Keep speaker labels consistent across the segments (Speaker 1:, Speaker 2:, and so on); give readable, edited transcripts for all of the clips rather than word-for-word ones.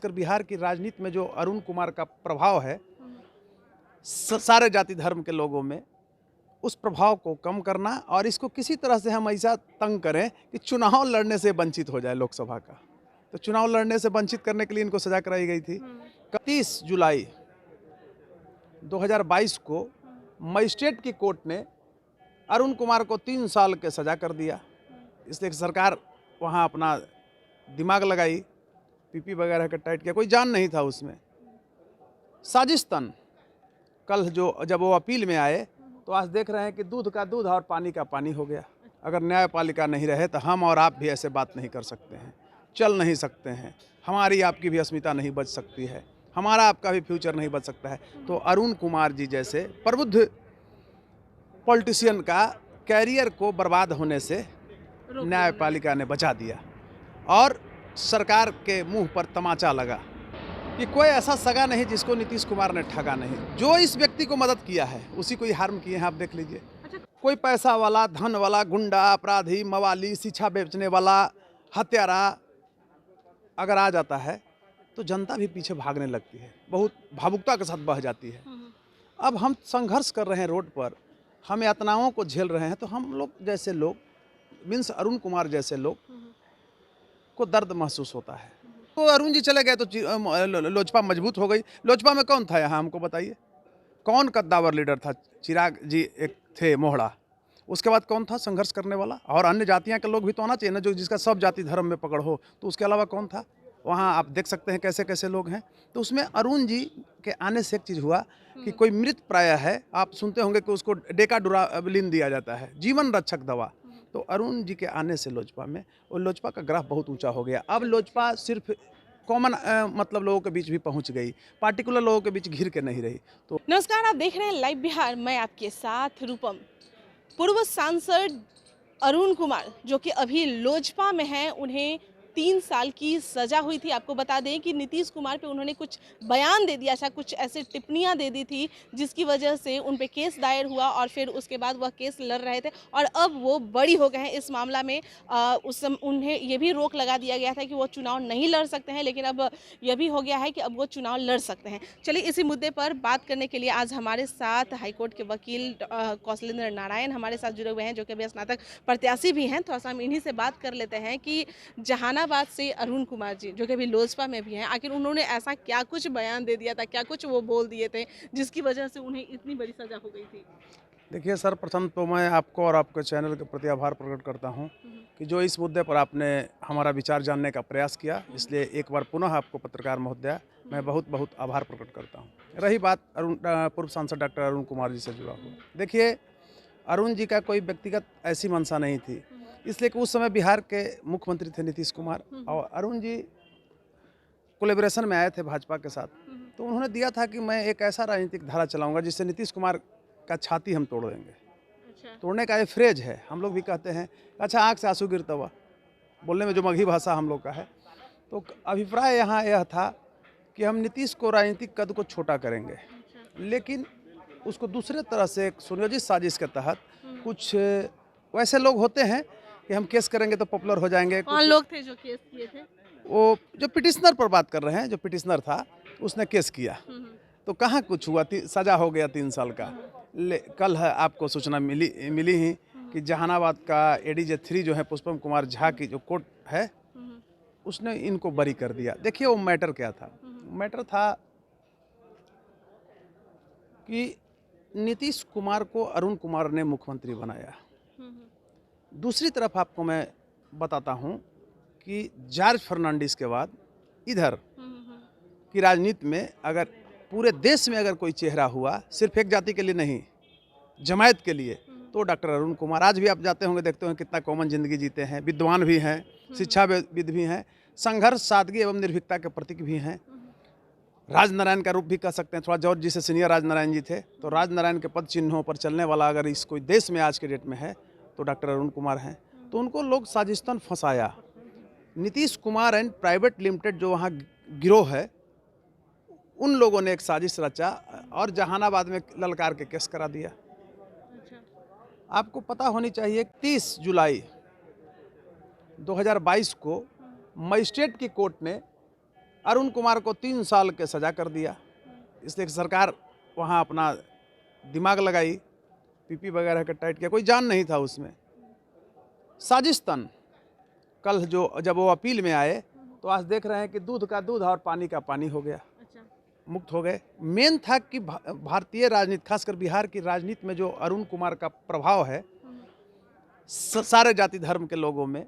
Speaker 1: खासकर बिहार की राजनीति में जो अरुण कुमार का प्रभाव है सारे जाति धर्म के लोगों में, उस प्रभाव को कम करना और इसको किसी तरह से हम ऐसा तंग करें कि चुनाव लड़ने से वंचित हो जाए लोकसभा का। तो चुनाव लड़ने से वंचित करने के लिए इनको सजा कराई गई थी। 31 जुलाई 2022 को मजिस्ट्रेट की कोर्ट ने अरुण कुमार को 3 साल के सजा कर दिया। इसलिए सरकार वहाँ अपना दिमाग लगाई, पीपी वगैरह का टाइट किया, कोई जान नहीं था उसमें। साजिशतन कल जब वो अपील में आए तो आज देख रहे हैं कि दूध का दूध और पानी का पानी हो गया। अगर न्यायपालिका नहीं रहे तो हम और आप भी ऐसे बात नहीं कर सकते हैं, चल नहीं सकते हैं, हमारी आपकी भी अस्मिता नहीं बच सकती है, हमारा आपका भी फ्यूचर नहीं बच सकता है। तो अरुण कुमार जी जैसे प्रबुद्ध पॉलिटिशियन का कैरियर को बर्बाद होने से न्यायपालिका ने बचा दिया और सरकार के मुंह पर तमाचा लगा कि कोई ऐसा सगा नहीं जिसको नीतीश कुमार ने ठगा नहीं। जो इस व्यक्ति को मदद किया है उसी को ही हार्म किए हैं, आप देख लीजिए। कोई पैसा वाला, धन वाला, गुंडा, अपराधी, मवाली, शिक्षा बेचने वाला, हत्यारा अगर आ जाता है तो जनता भी पीछे भागने लगती है, बहुत भावुकता के साथ बह जाती है। अब हम संघर्ष कर रहे हैं रोड पर, हम यातनाओं को झेल रहे हैं, तो हम लोग जैसे लोग मीन्स अरुण कुमार जैसे लोग को दर्द महसूस होता है। तो अरुण जी चले गए तो लोजपा मजबूत हो गई। लोजपा में कौन था यहाँ, हमको बताइए, कौन कद्दावर लीडर था? चिराग जी एक थे मोहड़ा, उसके बाद कौन था संघर्ष करने वाला? और अन्य जातियाँ के लोग भी तो आना चाहिए ना, जो जिसका सब जाति धर्म में पकड़ हो। तो उसके अलावा कौन था वहाँ? आप देख सकते हैं कैसे कैसे लोग हैं। तो उसमें अरुण जी के आने से एक चीज़ हुआ कि कोई मृत प्राय है, आप सुनते होंगे कि उसको डेकाडुराबिन दिया जाता है, जीवन रक्षक दवा। तो अरुण जी के आने से लोजपा में, और लोजपा का ग्राफ बहुत ऊंचा हो गया। अब लोजपा सिर्फ कॉमन मतलब लोगों के बीच भी पहुंच गई, पार्टिकुलर लोगों के बीच घिर के नहीं रही। तो
Speaker 2: नमस्कार, आप देख रहे हैं लाइव बिहार, मैं आपके साथ रूपम। पूर्व सांसद अरुण कुमार जो कि अभी लोजपा में हैं, उन्हें 3 साल की सजा हुई थी। आपको बता दें कि नीतीश कुमार पे उन्होंने कुछ बयान दे दिया था, कुछ ऐसे टिप्पणियां दे दी थी जिसकी वजह से उन पे केस दायर हुआ और फिर उसके बाद वह केस लड़ रहे थे और अब वो बरी हो गए हैं इस मामला में। उन्हें ये भी रोक लगा दिया गया था कि वो चुनाव नहीं लड़ सकते हैं, लेकिन अब यह भी हो गया है कि अब वो चुनाव लड़ सकते हैं। चलिए, इसी मुद्दे पर बात करने के लिए आज हमारे साथ हाईकोर्ट के वकील कौशलेंद्र नारायण हमारे साथ जुड़े हुए हैं, जो कि अभी स्नातक प्रत्याशी भी हैं। थोड़ा सा हम इन्हीं से बात कर लेते हैं कि जहानाबाद से अरुण कुमार जी जो कि अभी लोजपा में भी हैं, आखिर उन्होंने ऐसा क्या कुछ बयान दे दिया था, क्या कुछ वो बोल दिए थे जिसकी वजह से उन्हें इतनी बड़ी सजा हो गई थी?
Speaker 1: देखिए सर, प्रथम तो मैं आपको और आपके चैनल के प्रति आभार प्रकट करता हूं कि जो इस मुद्दे पर आपने हमारा विचार जानने का प्रयास किया, इसलिए एक बार पुनः आपको पत्रकार महोदय मैं बहुत बहुत आभार प्रकट करता हूं। रही बात पूर्व सांसद डॉक्टर अरुण कुमार जी से जुड़ा हुआ, देखिए अरुण जी का कोई व्यक्तिगत ऐसी मंशा नहीं थी, इसलिए कि उस समय बिहार के मुख्यमंत्री थे नीतीश कुमार और अरुण जी कोलैबोरेशन में आए थे भाजपा के साथ। तो उन्होंने दिया था कि मैं एक ऐसा राजनीतिक धारा चलाऊंगा जिससे नीतीश कुमार का छाती हम तोड़ देंगे।
Speaker 2: अच्छा।
Speaker 1: तोड़ने का ये फ्रेज है, हम लोग भी कहते हैं, अच्छा आँख से आंसू गिरता हुआ, बोलने में जो मगही भाषा हम लोग का है। तो अभिप्राय यहाँ यह था कि हम नीतीश को राजनीतिक कद को छोटा करेंगे, लेकिन उसको दूसरे तरह से एक सुनियोजित साजिश के तहत कुछ वैसे लोग होते हैं कि हम केस करेंगे तो पॉपुलर हो जाएंगे।
Speaker 2: कौन लोग थे जो केस किए थे?
Speaker 1: वो जो पिटिशनर पर बात कर रहे हैं, जो पिटिशनर था उसने केस किया, तो कहाँ कुछ हुआ, सजा हो गया 3 साल का। कल है आपको सूचना मिली ही कि जहानाबाद का एडीजे 3 जो है पुष्पम कुमार झा की जो कोर्ट है, उसने इनको बरी कर दिया। देखिए वो मैटर क्या था? मैटर था कि नीतीश कुमार को अरुण कुमार ने मुख्यमंत्री बनाया। दूसरी तरफ आपको मैं बताता हूं कि जॉर्ज फर्नांडिस के बाद इधर की राजनीति में अगर पूरे देश में अगर कोई चेहरा हुआ, सिर्फ एक जाति के लिए नहीं, जमायत के लिए, तो डॉक्टर अरुण कुमार। आज भी आप जाते होंगे, देखते होंगे कितना कॉमन जिंदगी जीते हैं, विद्वान भी हैं, शिक्षाविद भी हैं, संघर्ष, सादगी एवं निर्भीकता के प्रतीक भी हैं। राजनारायण का रूप भी कह सकते हैं, थोड़ा जॉर्ज जी से सीनियर राजनारायण जी थे। तो राजनारायण के पद चिन्हों पर चलने वाला अगर इस कोई देश में आज के डेट में है तो डॉक्टर अरुण कुमार हैं। तो उनको लोग साजिशतन फंसाया। Nitish Kumar and private limited जो वहाँ गिरोह है, उन लोगों ने एक साजिश रचा और जहानाबाद में ललकार के केस करा दिया। आपको पता होनी चाहिए 30 जुलाई 2022 को मजिस्ट्रेट की कोर्ट ने अरुण कुमार को 3 साल के सज़ा कर दिया। इसलिए सरकार वहाँ अपना दिमाग लगाई, पीपी वगैरह का टाइट किया, कोई जान नहीं था उसमें। साजिशतन कल जब वो अपील में आए तो आज देख रहे हैं कि दूध का दूध और पानी का पानी हो गया, मुक्त हो गए। मेन था कि भारतीय राजनीति, खासकर बिहार की राजनीति में जो अरुण कुमार का प्रभाव है सारे जाति धर्म के लोगों में,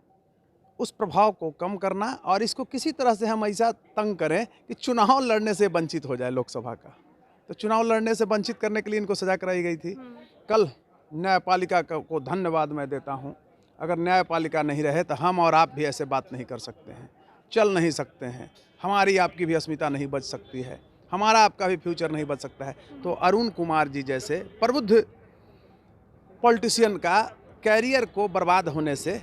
Speaker 1: उस प्रभाव को कम करना और इसको किसी तरह से हम ऐसा तंग करें कि चुनाव लड़ने से वंचित हो जाए लोकसभा का। तो चुनाव लड़ने से वंचित करने के लिए इनको सजा कराई गई थी। कल न्यायपालिका को धन्यवाद मैं देता हूं। अगर न्यायपालिका नहीं रहे तो हम और आप भी ऐसे बात नहीं कर सकते हैं, चल नहीं सकते हैं, हमारी आपकी भी अस्मिता नहीं बच सकती है, हमारा आपका भी फ्यूचर नहीं बच सकता है। तो अरुण कुमार जी जैसे प्रबुद्ध पॉलिटिशियन का कैरियर को बर्बाद होने से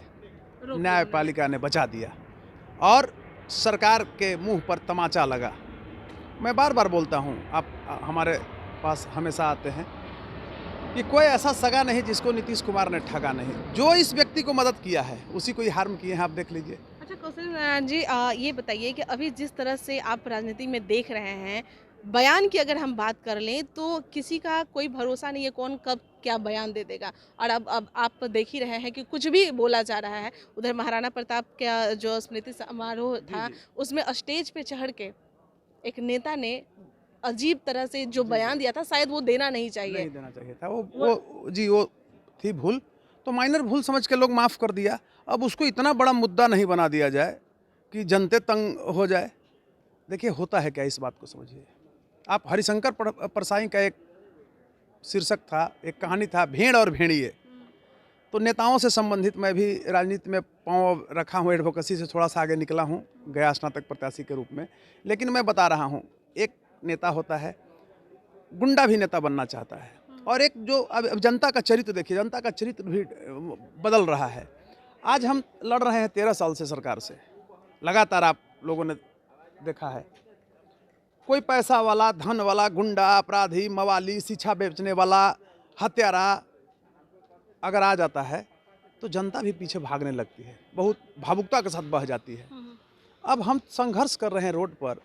Speaker 1: न्यायपालिका ने बचा दिया और सरकार के मुंह पर तमाचा लगा। मैं बार बार बोलता हूं, आप हमारे पास हमेशा आते हैं कि कोई ऐसा सगा नहीं जिसको नीतीश कुमार ने ठगा नहीं। जो इस व्यक्ति को मदद किया है उसी को ही हार्म किए हैं, आप देख लीजिए।
Speaker 2: अच्छा कौशल जी, ये बताइए कि अभी जिस तरह से आप राजनीति में देख रहे हैं, बयान की अगर हम बात कर लें तो किसी का कोई भरोसा नहीं है कौन कब क्या बयान दे देगा। और अब आप देख ही रहे हैं कि कुछ भी बोला जा रहा है। उधर महाराणा प्रताप का जो स्मृति समारोह था उसमें स्टेज पे चढ़ के एक नेता ने अजीब तरह से जो बयान दिया था, शायद वो देना नहीं चाहिए
Speaker 1: था। वो थी भूल, तो माइनर भूल समझ के लोग माफ़ कर दिया। अब उसको इतना बड़ा मुद्दा नहीं बना दिया जाए कि जनते तंग हो जाए। देखिए होता है क्या, इस बात को समझिए। आप हरिशंकर परसाई का एक शीर्षक था, एक कहानी था, भेड़ और भेड़िए। तो नेताओं से संबंधित मैं भी राजनीति में पाँव रखा हूँ, एडवोकेसी से थोड़ा सा आगे निकला हूँ गया स्नातक प्रत्याशी के रूप में। लेकिन मैं बता रहा हूँ, एक नेता होता है, गुंडा भी नेता बनना चाहता है, और एक जो अब जनता का चरित्र देखिए, जनता का चरित्र भी बदल रहा है। आज हम लड़ रहे हैं 13 साल से सरकार से, लगातार आप लोगों ने देखा है। कोई पैसा वाला, धन वाला, गुंडा, अपराधी, मवाली, शिक्षा बेचने वाला, हत्यारा अगर आ जाता है तो जनता भी पीछे भागने लगती है, बहुत भावुकता के साथ बह जाती है। अब हम संघर्ष कर रहे हैं रोड पर,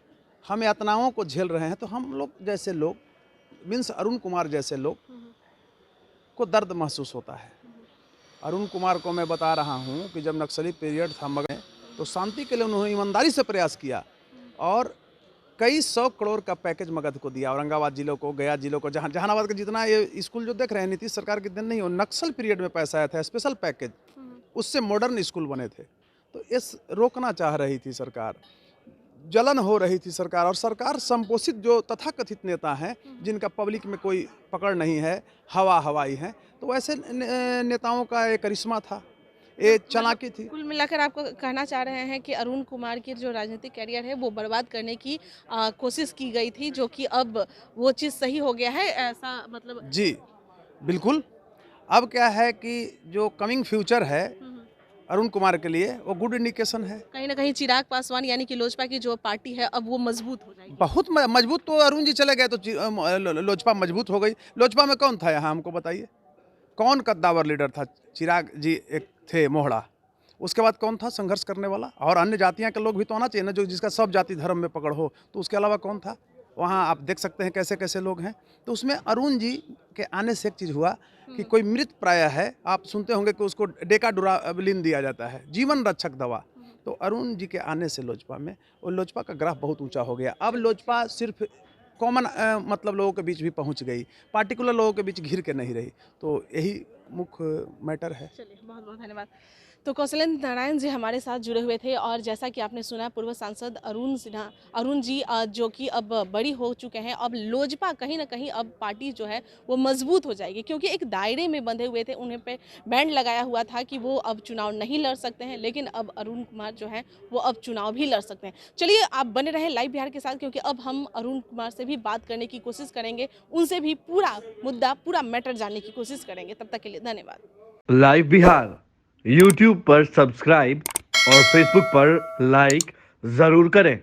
Speaker 1: हम यातनाओं को झेल रहे हैं, तो हम लोग जैसे लोग, मीन्स अरुण कुमार जैसे लोग को दर्द महसूस होता है। अरुण कुमार को मैं बता रहा हूँ कि जब नक्सली पीरियड था मगध में, तो शांति के लिए उन्होंने ईमानदारी से प्रयास किया और कई 100 करोड़ का पैकेज मगध को दिया। औरंगाबाद जिलों को, गया जिलों को, जहानाबाद का जितना ये स्कूल जो देख रहे हैं नीतीश सरकार के दिन नहीं, वो नक्सल पीरियड में पैसा आया था, स्पेशल पैकेज, उससे मॉडर्न स्कूल बने थे। तो इस रोकना चाह रही थी सरकार, जलन हो रही थी सरकार, और सरकार संपोषित जो तथाकथित नेता हैं जिनका पब्लिक में कोई पकड़ नहीं है, हवाई है, तो वैसे नेताओं का एक करिश्मा था, ये चालाकी थी।
Speaker 2: कुल मिलाकर आपको कहना चाह रहे हैं कि अरुण कुमार की जो राजनीतिक कैरियर है वो बर्बाद करने की कोशिश की गई थी, जो कि अब वो चीज़ सही हो गया है, ऐसा मतलब?
Speaker 1: जी बिल्कुल। अब क्या है कि जो कमिंग फ्यूचर है अरुण कुमार के लिए, वो गुड इंडिकेशन है।
Speaker 2: कहीं ना कहीं चिराग पासवान यानी कि लोजपा की जो पार्टी है अब वो मजबूत हो जाएगी।
Speaker 1: बहुत मजबूत। तो अरुण जी चले गए तो लोजपा मजबूत हो गई। लोजपा में कौन था यहाँ, हमको बताइए, कौन कद्दावर लीडर था? चिराग जी एक थे, मोहड़ा। उसके बाद कौन था संघर्ष करने वाला? और अन्य जातियाँ के लोग भी तो आना चाहिए ना, जो जिसका सब जाति धर्म में पकड़ हो। तो उसके अलावा कौन था वहाँ? आप देख सकते हैं कैसे कैसे लोग हैं। तो उसमें अरुण जी के आने से एक चीज़ हुआ कि कोई मृत प्राय है, आप सुनते होंगे कि उसको डेकाडुराबिन दिया जाता है, जीवन रक्षक दवा। तो अरुण जी के आने से लोजपा में, और लोजपा का ग्राफ बहुत ऊंचा हो गया। अब लोजपा सिर्फ कॉमन मतलब लोगों के बीच भी पहुंच गई, पार्टिकुलर लोगों के बीच घिर के नहीं रही। तो यही मुख्य मैटर है।
Speaker 2: चलिए, बहुत बहुत धन्यवाद। तो कौशलेंद्र नारायण जी हमारे साथ जुड़े हुए थे, और जैसा कि आपने सुना, पूर्व सांसद अरुण जी जो कि अब बड़ी हो चुके हैं। अब लोजपा कहीं ना कहीं अब पार्टी जो है वो मजबूत हो जाएगी, क्योंकि एक दायरे में बंधे हुए थे, उन्हें पे बैंड लगाया हुआ था कि वो अब चुनाव नहीं लड़ सकते हैं, लेकिन अब अरुण कुमार जो है वो अब चुनाव भी लड़ सकते हैं। चलिए, आप बने रहें लाइव बिहार के साथ, क्योंकि अब हम अरुण कुमार से भी बात करने की कोशिश करेंगे, उनसे भी पूरा मुद्दा, पूरा मैटर जानने की कोशिश करेंगे। तब तक के लिए धन्यवाद।
Speaker 3: लाइव बिहार YouTube पर सब्सक्राइब और Facebook पर लाइक जरूर करें।